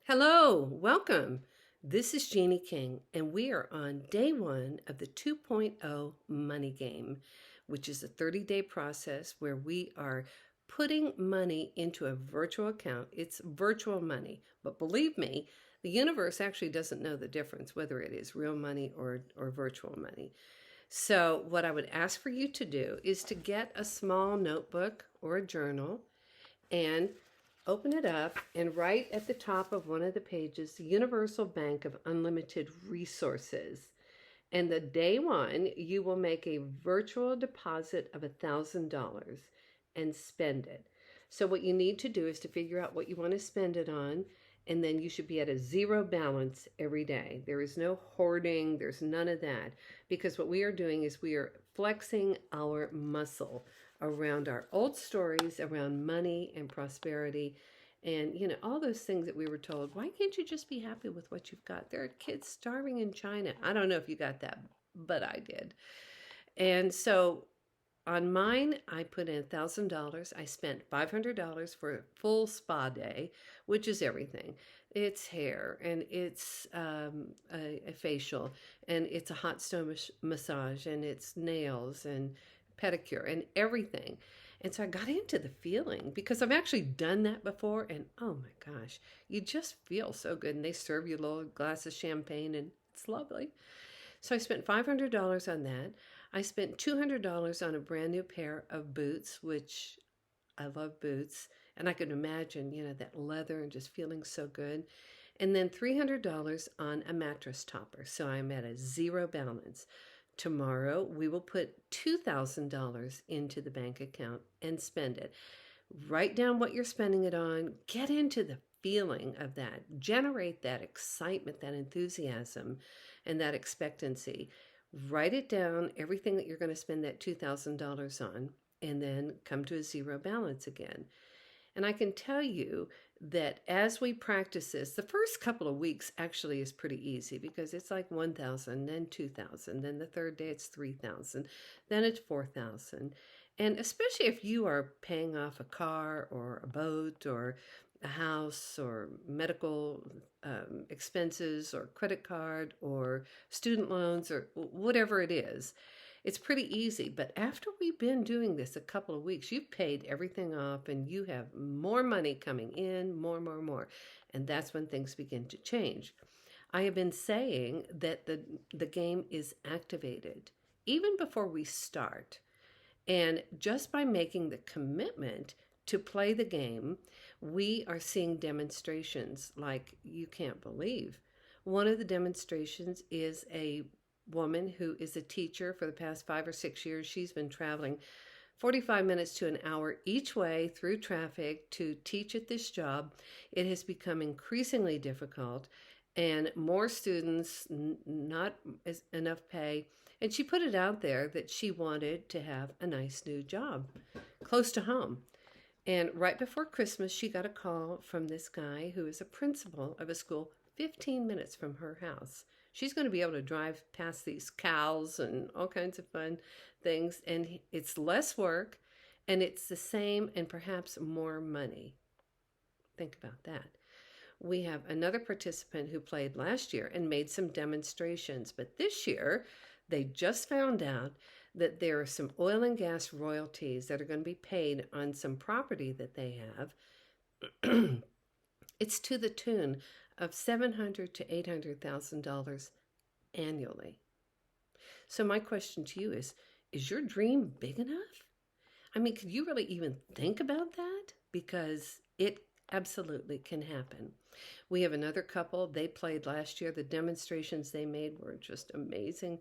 Hello, welcome. This is Jeannie King, and we are on day one of the 2.0 Money Game, which is a 30-day process where we are putting money into a virtual account. It's virtual money, but believe me, the universe actually doesn't know the difference whether it is real money or virtual money. So, what I would ask for you to do is to get a small notebook or a journal and open it up and write at the top of one of the pages, the Universal Bank of Unlimited Resources. And the day one, you will make a virtual deposit of $1,000 and spend it. So what you need to do is to figure out what you want to spend it on, and then you should be at a zero balance every day. There is no hoarding, there's none of that, because what we are doing is we are flexing our muscle around our old stories around money and prosperity and all those things that we were told. Why can't you just be happy with what you've got? There are kids starving in China. I don't know if you got that, but I did. And so on mine, I put in $1,000. I spent $500 for a full spa day, which is everything. It's hair, and it's a facial, and it's a hot stone massage, and it's nails and pedicure and everything. And so I got into the feeling because I've actually done that before, and oh my gosh, you just feel so good. And they serve you a little glass of champagne, and it's lovely. So I spent $500 on that. I spent $200 on a brand new pair of boots, which I love boots. And I could imagine, that leather and just feeling so good. And then $300 on a mattress topper. So I'm at a zero balance. Tomorrow, we will put $2,000 into the bank account and spend it. Write down what you're spending it on. Get into the feeling of that. Generate that excitement, that enthusiasm, and that expectancy. Write it down, everything that you're going to spend that $2,000 on, and then come to a zero balance again. And I can tell you that as we practice this, the first couple of weeks actually is pretty easy because it's like 1,000, then 2,000, then the third day it's 3,000, then it's 4,000. And especially if you are paying off a car or a boat or a house or medical expenses or credit card or student loans or whatever it is, it's pretty easy. But after we've been doing this a couple of weeks, you've paid everything off and you have more money coming in, more. And that's when things begin to change. I have been saying that the game is activated even before we start. And just by making the commitment to play the game, we are seeing demonstrations like you can't believe. One of the demonstrations is a woman who is a teacher for the past 5 or 6 years. She's been traveling 45 minutes to an hour each way through traffic to teach at this job. It has become increasingly difficult and more students, not as enough pay. And she put it out there that she wanted to have a nice new job close to home. And right before Christmas, she got a call from this guy who is a principal of a school 15 minutes from her house. She's going to be able to drive past these cows and all kinds of fun things. And it's less work and it's the same and perhaps more money. Think about that. We have another participant who played last year and made some demonstrations, but this year they just found out that there are some oil and gas royalties that are going to be paid on some property that they have. It's to the tune of $700,000 to $800,000 annually. So my question to you is your dream big enough? I mean, could you really even think about that? Because it absolutely can happen. We have another couple. They played last year. The demonstrations they made were just amazing.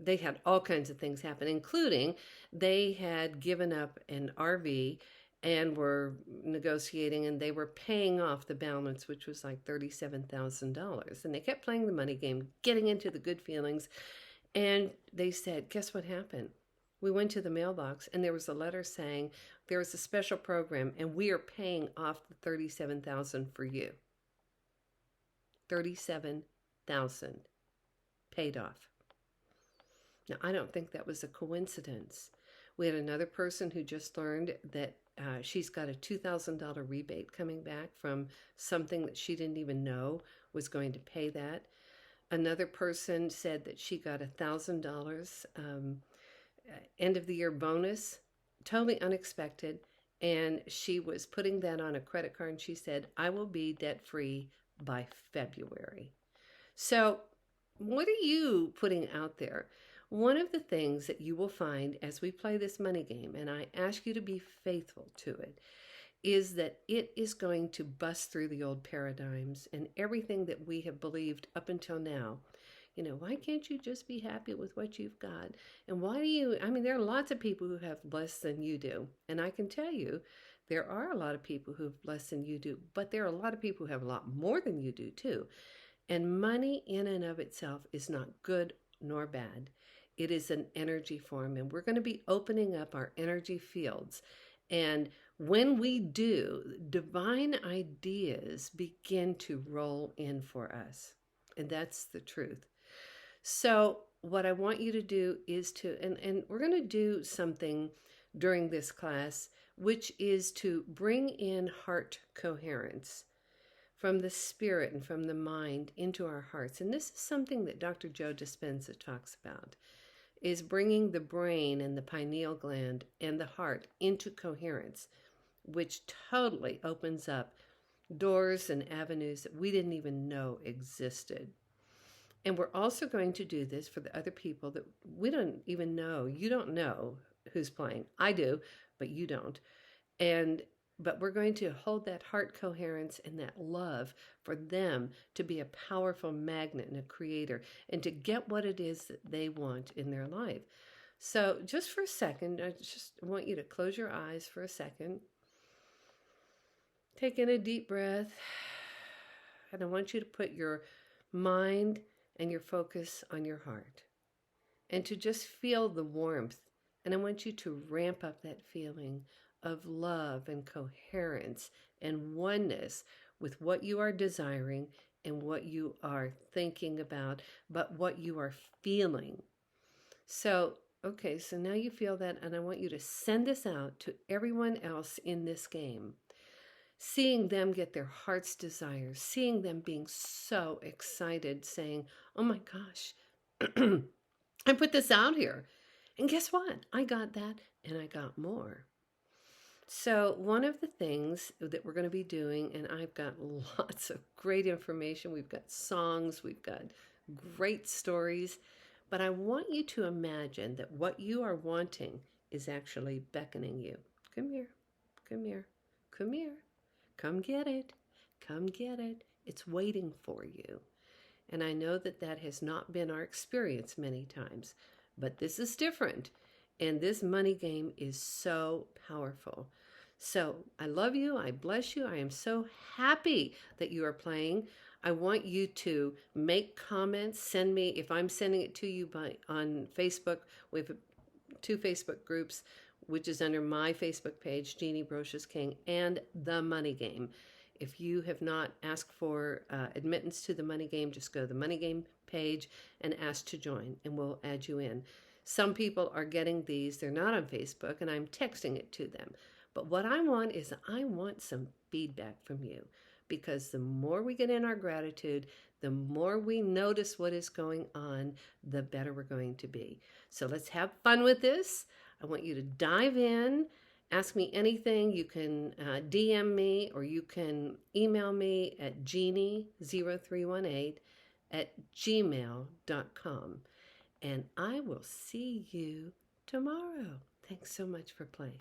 They had all kinds of things happen, including they had given up an RV and were negotiating and they were paying off the balance, which was like $37,000. And they kept playing the money game, getting into the good feelings. And they said, guess what happened? We went to the mailbox and there was a letter saying there was a special program and we are paying off the $37,000 for you. $37,000 paid off. Now, I don't think that was a coincidence. We had another person who just learned that she's got a $2,000 rebate coming back from something that she didn't even know was going to pay that. Another person said that she got $1,000 end of the year bonus, totally unexpected. And she was putting that on a credit card, and she said, I will be debt free by February. So, what are you putting out there? One of the things that you will find as we play this money game, and I ask you to be faithful to it, is that it is going to bust through the old paradigms and everything that we have believed up until now. You know, why can't you just be happy with what you've got? And why do you, I mean, there are lots of people who have less than you do. And I can tell you, there are a lot of people who have less than you do, but there are a lot of people who have a lot more than you do too. And money in and of itself is not good nor bad. It is an energy form, and we're going to be opening up our energy fields. And when we do, divine ideas begin to roll in for us. And that's the truth. So, what I want you to do is to, and we're going to do something during this class, which is to bring in heart coherence from the spirit and from the mind into our hearts. And this is something that Dr. Joe Dispenza talks about, is bringing the brain and the pineal gland and the heart into coherence, which totally opens up doors and avenues that we didn't even know existed. And we're also going to do this for the other people that we don't even know. You don't know who's playing. I do, but you don't. But we're going to hold that heart coherence and that love for them to be a powerful magnet and a creator and to get what it is that they want in their life. So just for a second, I just want you to close your eyes for a second. Take in a deep breath. And I want you to put your mind and your focus on your heart and to just feel the warmth. And I want you to ramp up that feeling of love and coherence and oneness with what you are desiring and what you are thinking about, but what you are feeling. So, okay, so now you feel that, and I want you to send this out to everyone else in this game. Seeing them get their heart's desire, seeing them being so excited, saying, oh my gosh, I put this out here. And guess what? I got that and I got more. So one of the things that we're going to be doing, and I've got lots of great information. We've got songs, we've got great stories, but I want you to imagine that what you are wanting is actually beckoning you. Come here, come here, come here. Come get it. Come get it. It's waiting for you. And I know that that has not been our experience many times, but this is different. And this money game is so powerful. So I love you. I bless you. I am so happy that you are playing. I want you to make comments. Send me, if I'm sending it to you on Facebook, we have 2 Facebook groups, which is under my Facebook page, Jeannie Brocious King, and The Money Game. If you have not asked for admittance to The Money Game, just go to the Money Game page and ask to join, and we'll add you in. Some people are getting these, they're not on Facebook, and I'm texting it to them. But what I want is I want some feedback from you, because the more we get in our gratitude, the more we notice what is going on, the better we're going to be. So let's have fun with this. I want you to dive in, ask me anything. You can DM me or you can email me at jeannie0318@gmail.com. And I will see you tomorrow. Thanks so much for playing.